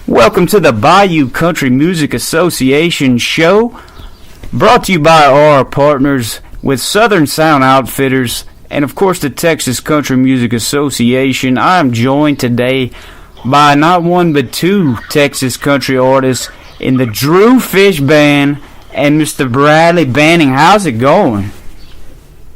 Welcome to the Bayou Country Music Association show, brought to you by our partners with Southern Sound Outfitters and, of course, the Texas Country Music Association. I am joined today by not one but two Texas country artists in the Drew Fish Band and Mr. Bradley Banning. How's it going?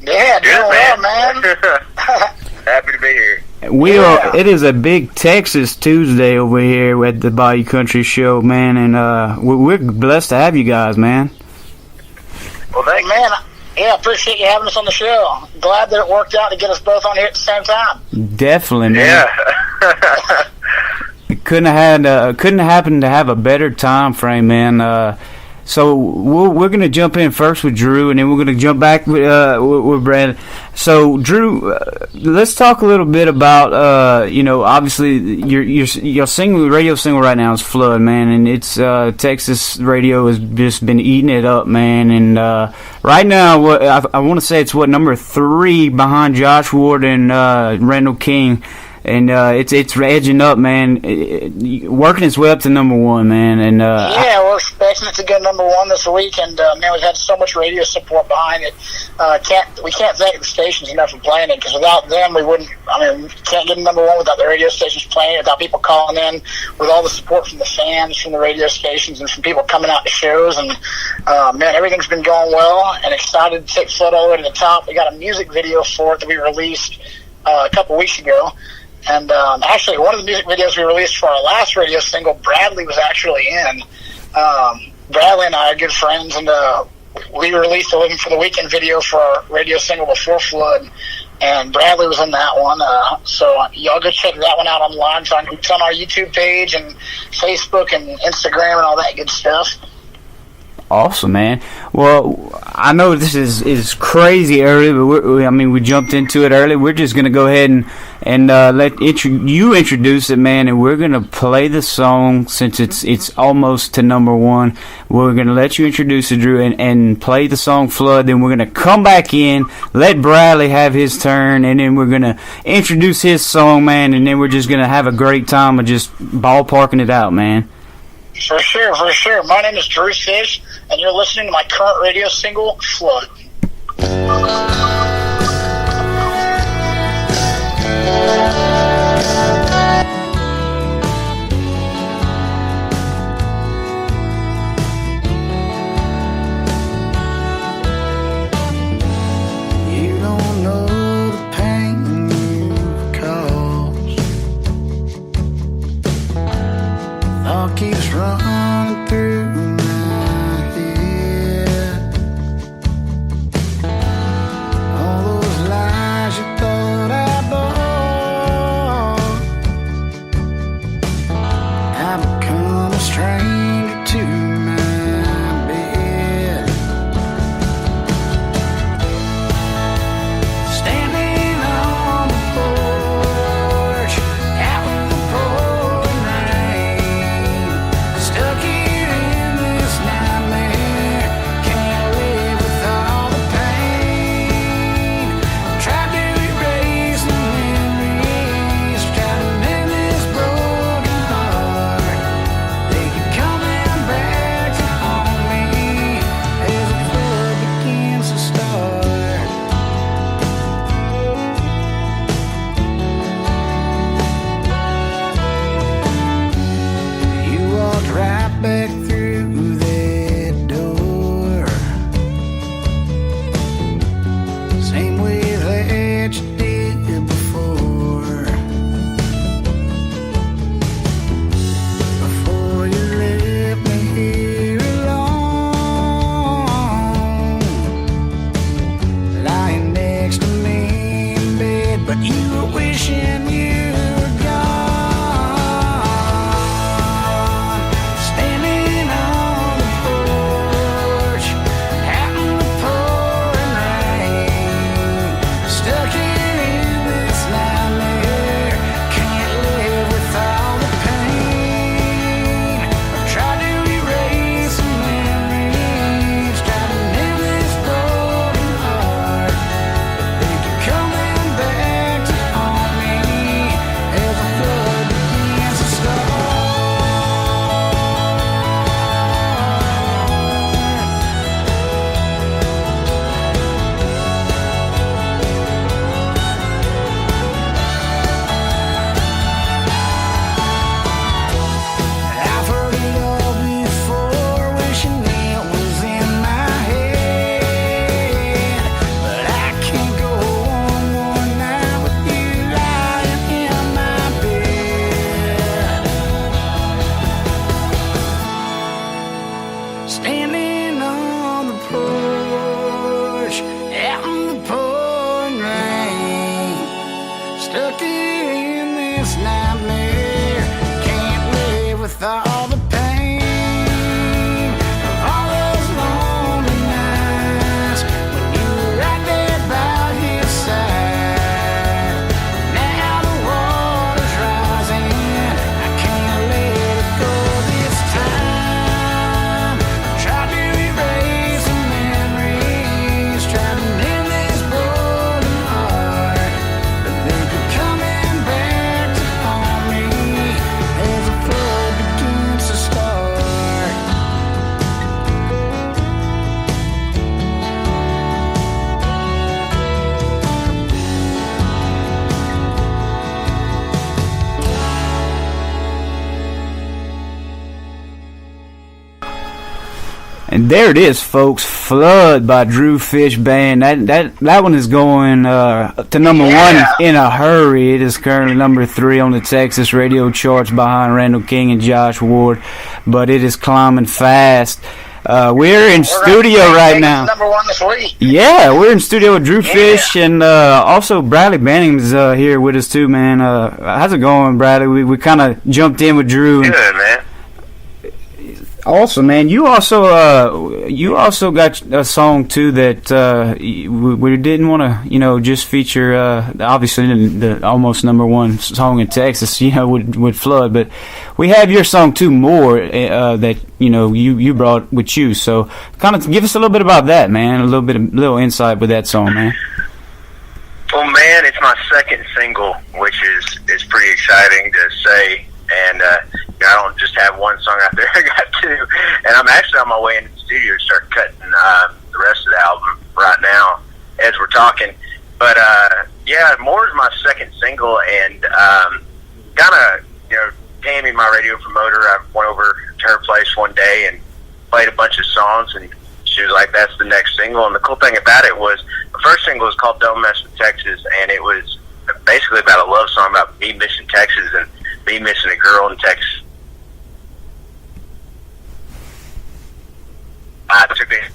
Yeah, doing well, man. Happy to be here. It is a big Texas Tuesday over here at the Bayou Country Show, man, and we're blessed to have you guys, man. Well, thanks, man. Yeah, appreciate you having us on the show. Glad that it worked out to get us both on here at the same time. Definitely, man. Yeah. It couldn't happen to have a better time frame, man. So we're gonna jump in first with Drew, and then we're gonna jump back with Brad. So Drew, let's talk a little bit about obviously your single, radio single right now is "Flood," man, and it's Texas radio has just been eating it up, man. And right now, I want to say it's number 3 behind Josh Ward and Randall King. And it's edging up, man. Working its way up to number 1, man. And yeah, we're expecting it to go number 1 this week. And man, we've had so much radio support behind it. We can't thank the stations enough for playing it, because without them, we wouldn't. I mean, we can't get number 1 without the radio stations playing it, without people calling in, with all the support from the fans, from the radio stations, and from people coming out to shows. And man, everything's been going well. And excited to take Flood all the way to the top. We got a music video for it that we released a couple weeks ago. And actually, one of the music videos we released for our last radio single, Bradley was actually in. Bradley and I are good friends, and we released a Living for the Weekend video for our radio single before Flood, and Bradley was in that one. So y'all go check that one out online. It's on our YouTube page and Facebook and Instagram and all that good stuff. Awesome, man. Well, I know this is crazy early, but we jumped into it early. We're just going to go ahead and let you introduce it, man, and we're going to play the song since it's almost to number 1. We're going to let you introduce it, Drew, and play the song "Flood." Then we're going to come back in, let Bradley have his turn, and then we're going to introduce his song, man, and then we're just going to have a great time of just ballparking it out, man. For sure. My name is Drew Fish, and you're listening to my current radio single, "Flood." You don't know the pain you've caused. Thought keeps running through my head. All those lies you thought I bought. I've become a stranger to my bed. Standing on the porch, out in the pouring rain, stuck here in And there it is, folks. Flood by Drew Fish Band. That one is going to number one in a hurry. It is currently number 3 on the Texas radio charts behind Randall King and Josh Ward, but it is climbing fast. We're in studio right now. Number 1 this week. Yeah, we're in studio with Drew Fish, and also Bradley Banning's here with us too, man. How's it going, Bradley? We kind of jumped in with Drew. Good, man. Awesome, man. You also got a song too that we didn't want to, just feature. Obviously, the almost number 1 song in Texas, with Flood. But we have your song too, More, that you brought with you. So, kind of give us a little bit about that, man. A little insight with that song, man. Well, man, it's my second single, which is pretty exciting to say. And I don't just have one song out there. I got 2. And I'm actually on my way into the studio to start cutting the rest of the album right now as we're talking. But, More is my second single. And kind of, Tammy, my radio promoter, I went over to her place one day and played a bunch of songs. And she was like, that's the next single. And the cool thing about it was the first single was called Don't Mess with Texas. And it was basically about a love song about me missing Texas and me missing a girl in Texas. I took it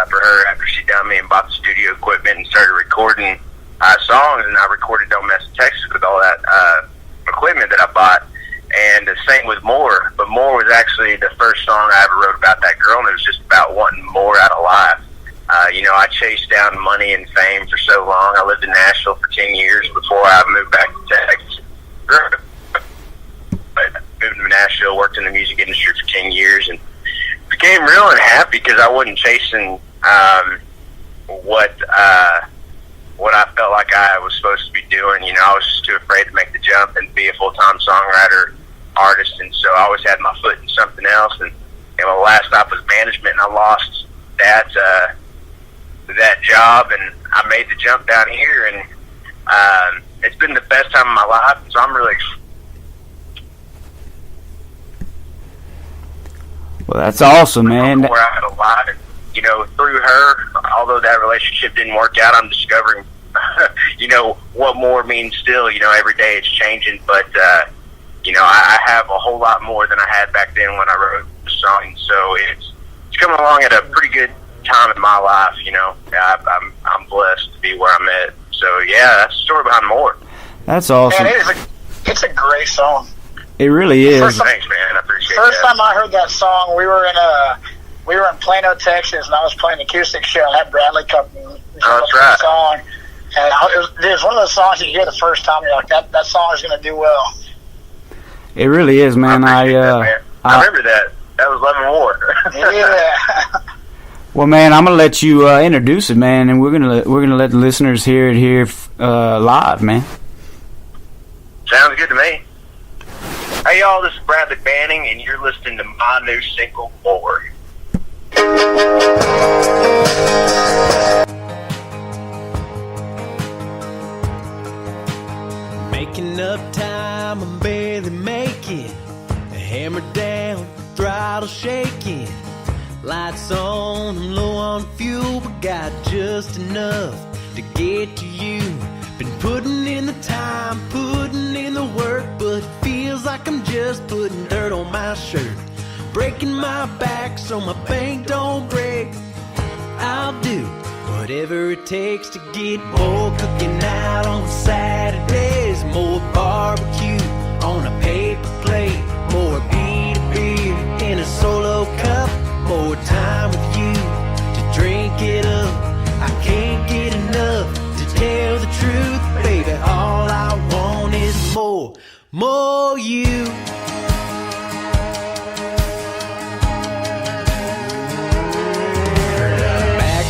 for her after she done me and bought the studio equipment and started recording songs, and I recorded Don't Mess with Texas with all that equipment that I bought. And the same with More, but More was actually the first song I ever wrote about that girl, and it was just about wanting more out of life. I chased down money and fame for so long. I lived in Nashville for 10 years before I moved back to Texas. But moved to Nashville, worked in the music industry for 10 years, and became real unhappy because I wasn't chasing what I felt like I was supposed to be doing. I was just too afraid to make the jump and be a full-time songwriter, artist, and so I always had my foot in something else. And my last stop was management, and I lost that job, and I made the jump down here, and it's been the best time of my life, so I'm really Well, that's awesome, man. Where I had a lot, and, through her, although that relationship didn't work out, I'm discovering, what more means still. Every day it's changing, but, I have a whole lot more than I had back then when I wrote the song, so it's coming along at a pretty good time in my life, I'm blessed to be where I'm at. So, yeah, that's the story behind More. That's awesome. Man, it's a great song. It really is. Thanks, man. I appreciate First that. time I heard that song, we were in Plano, Texas, and I was playing an acoustic show and had Bradley come and that's right. the song. And it was one of those songs you hear the first time, you're like, that song is going to do well. It really is, man. I remember that. That was Love and War. Yeah. Well, man, I'm gonna let you introduce it, man, and we're gonna let the listeners hear it here live, man. Sounds good to me. Hey, y'all, this is Bradley Banning, and you're listening to my new single, More. Making up time, I'm barely making. Hammer down, throttle shaking. Lights on, I'm low on fuel, but got just enough to get to you. Been putting in the time, putting in the work, but feels like I'm just putting dirt on my shirt. Breaking my back so my bank don't break. I'll do whatever it takes to get more cooking out on Saturdays, more barbecue on a paper plate, more beer in a solo cup, more time with you to drink it up. I can't get enough to tell the truth, baby. All I want is more you.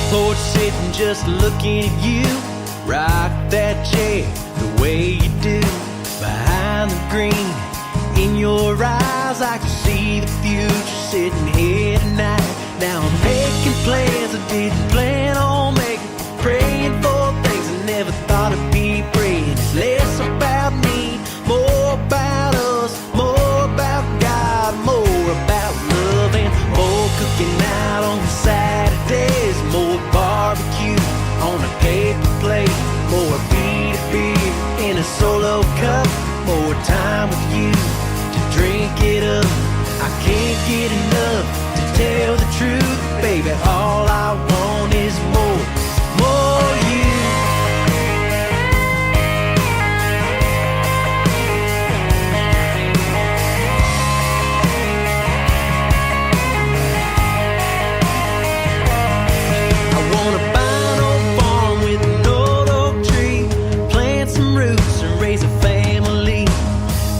Porch sitting just looking at you. Rock that chair the way you do. Behind the green, in your eyes I can see the future sitting here tonight. Now I'm making plans I didn't plan on making. Praying for things I never thought I'd be praying. It's less about me, more about us, more about God, more about love, and more cooking out on the side. I can't get enough to tell the truth, baby. All I want is more, more you. I want to buy an old farm with an old oak tree, plant some roots and raise a family,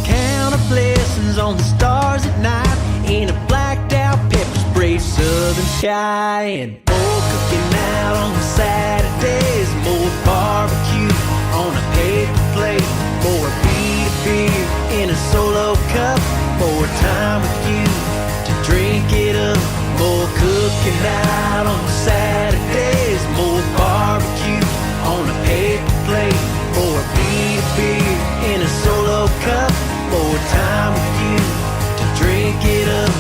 count our blessings on the stars at night in a blacked out pepper spray southern sky, and more cooking out on Saturdays, more barbecue on a paper plate, more beat of beer in a solo cup, more time with you to drink it up, more cooking out on Saturdays, more barbecue on a paper plate, more beat of beer in a solo cup, more time with you to drink it up.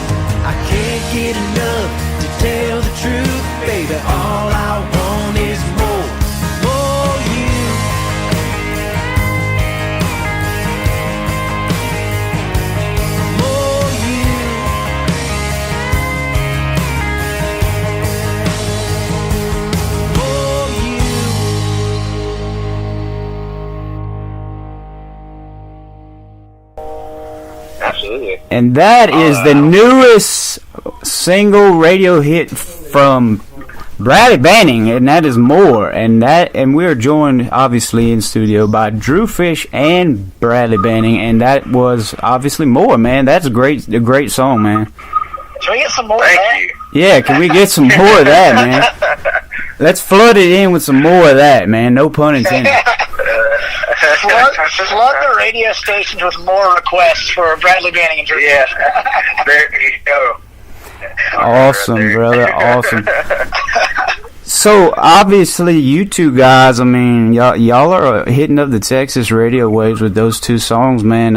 I can't get enough to tell the truth, baby. All I want is more, more you. More you. More you. Absolutely. And that is the newest single radio hit from Bradley Banning, and that is More. And we're joined obviously in studio by Drew Fish and Bradley Banning, and that was obviously More, man. That's a great song, man. Can we get some more of Thank that? you. Yeah, can we get some more of that, man? Let's flood it in with some more of that, man. No pun intended. Flood the radio stations with more requests for Bradley Banning and Drew. Yeah. There you go. Awesome, brother. Awesome. So obviously, you two guys, I mean, y'all are hitting up the Texas radio waves with those two songs, man.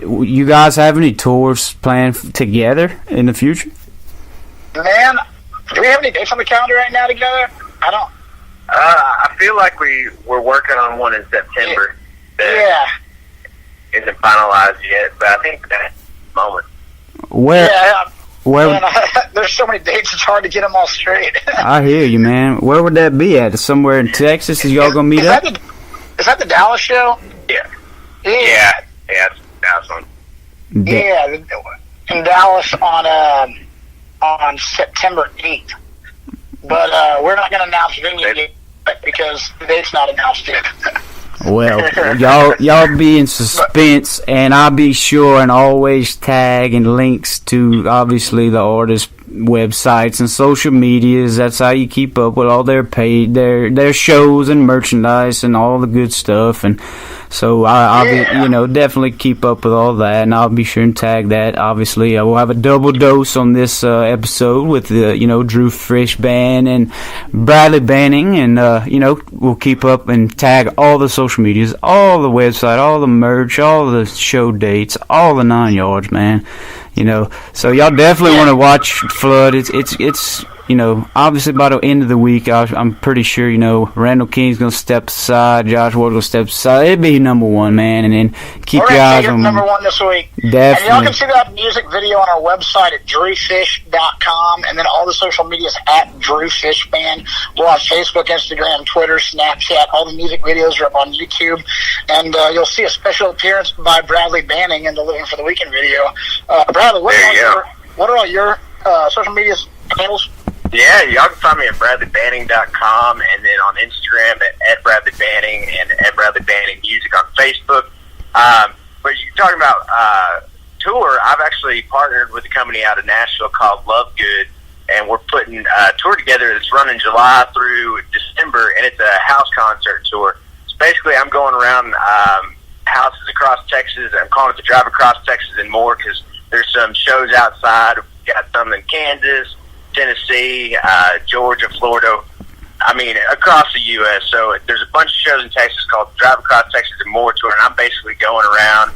You guys have any tours planned together in the future? Man, do we have any dates on the calendar right now together? I don't. I feel like we're working on one in September that isn't finalized yet, but I think that's the moment. Where? Man, there's so many dates, it's hard to get them all straight. I hear you, man. Where would that be at? Somewhere in Texas? Is y'all gonna meet up? Is that the Dallas show? Yeah. Yeah, that's one. Yeah, in Dallas on September 8th. But we're not going to announce the venue yet because the date's not announced yet. Well, y'all be in suspense, and I'll be sure and always tag and links to obviously the artist websites and social medias. That's how you keep up with all their their shows and merchandise and all the good stuff. And so I'll be, definitely keep up with all that, and I'll be sure and tag that. Obviously, I will have a double dose on this episode with the Drew Fish Band and Bradley Banning, and we'll keep up and tag all the social medias, all the website, all the merch, all the show dates, all the 9 yards, man. So y'all definitely want to watch Flood. It's obviously by the end of the week, I'm pretty sure, Randall King's going to step aside, Josh Ward's going to step aside. It'd be number one, man, and then keep your eyes on number one this week. Definitely. And y'all can see that music video on our website at drewfish.com, and then all the social medias at Drew Fish Band. We're on Facebook, Instagram, Twitter, Snapchat. All the music videos are up on YouTube, and you'll see a special appearance by Bradley Banning in the Living for the Weekend video. Bradley, what are all your social media handles? Yeah, y'all can find me at BradleyBanning.com, and then on Instagram at Bradley Banning and at Bradley Banning Music on Facebook. But you're talking about tour. I've actually partnered with a company out of Nashville called Love Good, and we're putting a tour together that's running July through December, and it's a house concert tour. So basically, I'm going around houses across Texas. I'm calling it the Drive Across Texas and More, because there's some shows outside. We've got some in Kansas, Tennessee, Georgia, Florida, across the U.S. So there's a bunch of shows in Texas called Drive Across Texas and More Tour, and I'm basically going around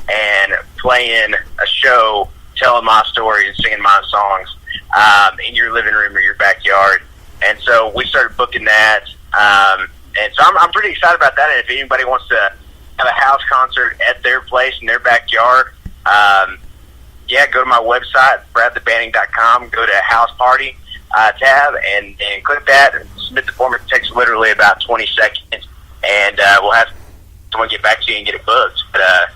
and playing a show, telling my story and singing my songs in your living room or your backyard. And so we started booking that, and so I'm pretty excited about that. And if anybody wants to have a house concert at their place in their backyard, go to my website, bradleybanning.com, go to House Party tab, and click that and submit the form. It takes literally about 20 seconds, and we'll have someone get back to you and get it booked.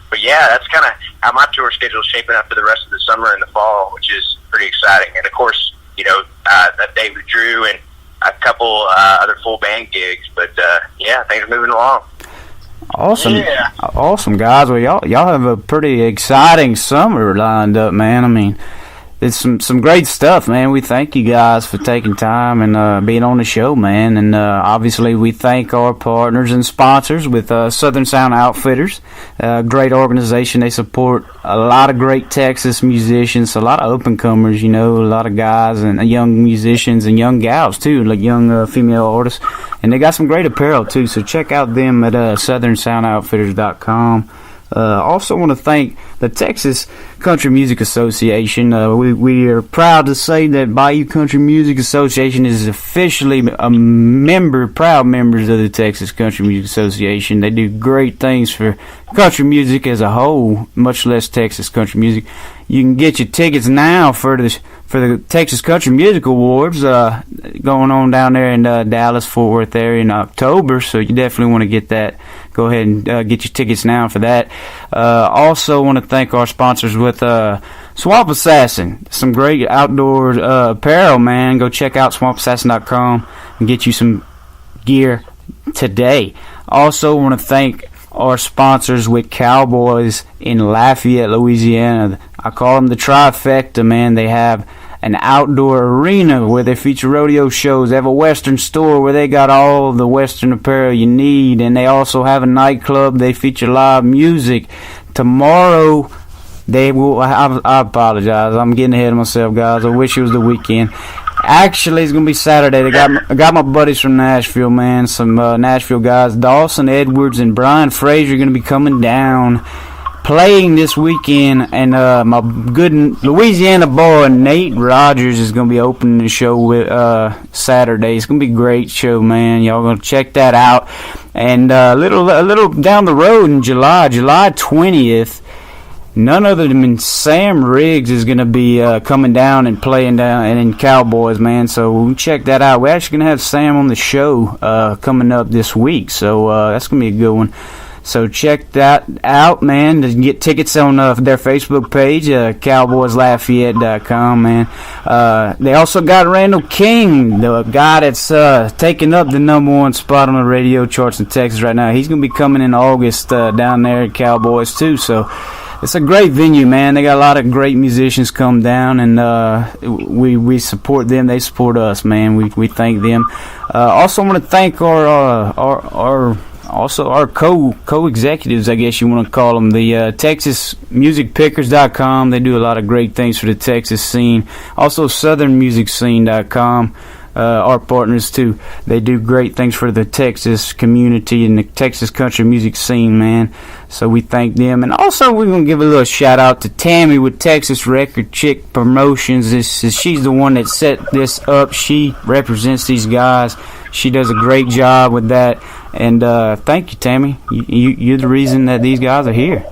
But yeah, that's kind of how my tour schedule is shaping up for the rest of the summer and the fall, which is pretty exciting. And of course, that day with Drew and a couple other full band gigs. But yeah, things are moving along. Awesome, Yeah. awesome guys. Well, y'all have a pretty exciting summer lined up, man. I mean, it's some great stuff, man. We thank you guys for taking time and being on the show, man. And obviously, we thank our partners and sponsors with Southern Sound Outfitters, great organization. They support a lot of great Texas musicians, a lot of up-and-comers, a lot of guys and young musicians and young gals, too, like young female artists. And they got some great apparel, too, so check out them at southernsoundoutfitters.com. Also want to thank the Texas Country Music Association. We are proud to say that Bayou Country Music Association is officially proud members of the Texas Country Music Association. They do great things for country music as a whole, much less Texas country music. You can get your tickets now for the Texas Country Music Awards going on down there in Dallas, Fort Worth area in October, so you definitely want to get that. Go ahead and get your tickets now for that. Also want to thank our sponsors with Swamp Assassin. Some great outdoor apparel, man. Go check out swampassassin.com and get you some gear today. Also want to thank our sponsors with Cowboys in Lafayette, Louisiana. I call them the trifecta, man. They have an outdoor arena where they feature rodeo shows. They have a Western store where they got all the Western apparel you need, and they also have a nightclub. They feature live music. Tomorrow, they will. I apologize. I'm getting ahead of myself, guys. I wish it was the weekend. Actually, it's gonna be Saturday. I got my buddies from Nashville, man. Some Nashville guys, Dawson Edwards and Brian Fraser, are gonna be coming down, playing this weekend, and my good Louisiana boy Nate Rogers is gonna be opening the show with Saturday. It's gonna be a great show, man. Y'all gonna check that out. And a little down the road in July 20th. None other than Sam Riggs is going to be coming down and playing down and in Cowboys, man. So we'll check that out. We're actually going to have Sam on the show coming up this week. So that's going to be a good one. So check that out, man. To get tickets on their Facebook page, cowboyslafayette.com, man. They also got Randall King, the guy that's taking up the #1 spot on the radio charts in Texas right now. He's going to be coming in August down there at Cowboys, too. So it's a great venue, man. They got a lot of great musicians come down, and we support them. They support us, man. We thank them. Also want to thank our co-executives, I guess you want to call them, the TexasMusicPickers.com. They do a lot of great things for the Texas scene. Also, SouthernMusicScene.com. Our partners too. They do great things for the Texas community and the Texas country music scene, man. So we thank them. And also we're going to give a little shout out to Tammy with Texas Record Chick Promotions. She's the one that set this up. She represents these guys. She does a great job with that. And thank you, Tammy. You're the reason that these guys are here.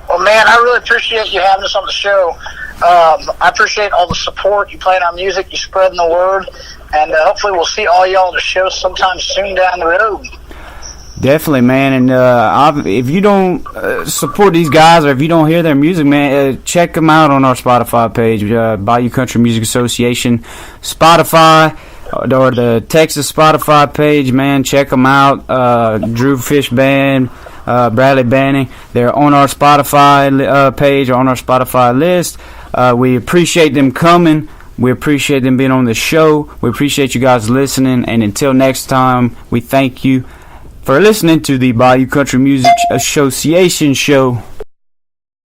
Well, man, I really appreciate you having us on the show. I appreciate all the support. You playing our music, you spreading the word, and hopefully we'll see all y'all at the show sometime soon down the road. Definitely, man. And if you don't support these guys, or if you don't hear their music, man, check them out on our Spotify page, Bayou Country Music Association Spotify, or the Texas Spotify page, man. Check them out. Drew Fish Band, Bradley Banning. They're on our Spotify page, or on our Spotify list. We appreciate them coming. We appreciate them being on the show. We appreciate you guys listening. And until next time, we thank you for listening to the Bayou Country Music Association show.